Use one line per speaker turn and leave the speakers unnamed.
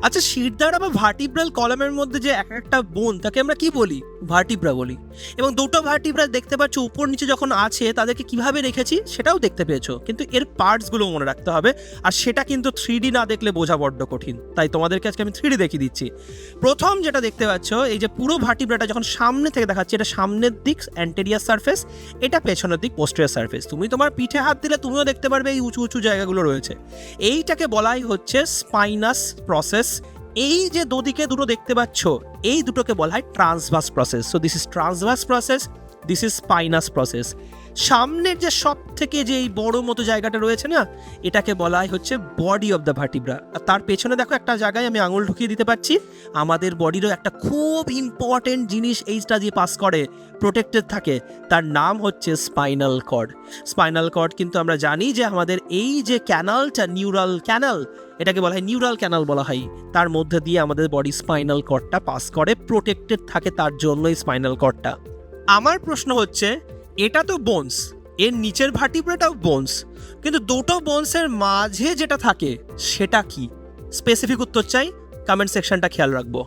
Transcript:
আচ্ছা, শিরদাঁড়া বা ভার্টিব্রাল কলামের মধ্যে যে একটা বোন, তাকে আমরা কি বলি? ভার্টিব্রা বলি। এবং দুটো ভার্টিব্রা দেখতে পাচ্ছ উপর নিচে যখন আছে, তাদেরকে কিভাবে রেখেছি সেটাও দেখতে পেয়েছো, কিন্তু এর পার্টসগুলো মনে রাখতে হবে। আর সেটা কিন্তু 3D না দেখলে বোঝা বড্ড কঠিন, তাই তোমাদেরকে আজকে আমি 3D দেখিয়ে দিচ্ছি। প্রথম যেটা দেখতে পাচ্ছ, এই যে পুরো ভার্টিব্রাটা যখন সামনে থেকে দেখাচ্ছে, এটা সামনের দিক অ্যান্টেরিয়ার সারফেস, এটা পেছনের দিক পোস্টেরিয়র সারফেস। তুমি তোমার পিঠে হাত দিলে তুমিও দেখতে পারবে এই উঁচু উঁচু জায়গাগুলো রয়েছে। এইটাকে বলাই হচ্ছে স্পাইনাস প্রসেস। এই যে দুদিকে দুটো দেখতে পাচ্ছ, এই দুটোকে বলা হয় transverse process. So this is transverse process, this is spinous process. সামনের যে সব থেকে যে এই বড় মতো জায়গাটা রয়েছে না, এটাকে বলা হয় হচ্ছে বডি অফ দ্য ভার্টিব্রা। আর তার পেছনে দেখো একটা জায়গায় আমি আঙুল ঢুকিয়ে দিতে পারছি, আমাদের বডিরও একটা খুব ইম্পর্টেন্ট জিনিস এইটা দিয়ে পাস করে, প্রোটেক্টেড থাকে, তার নাম হচ্ছে স্পাইনাল কর্ড। স্পাইনাল কর্ড কিন্তু আমরা জানি যে আমাদের এই যে ক্যানালটা, নিউরাল ক্যানাল, এটাকে বলা হয় নিউরাল ক্যানাল বলা হয়, তার মধ্যে দিয়ে আমাদের বডি স্পাইনাল কর্ডটা পাস করে, প্রোটেক্টেড থাকে তার জন্যই স্পাইনাল কর্ডটা। আমার প্রশ্ন হচ্ছে, এটা তো বোনস, এর নিচের ভার্টিব্রাটাও বোনস, কিন্তু দুটো বোনসের মাঝে যেটা থাকে সেটা কি? স্পেসিফিক উত্তর চাই, কমেন্ট সেকশনটা খেয়াল রাখবো।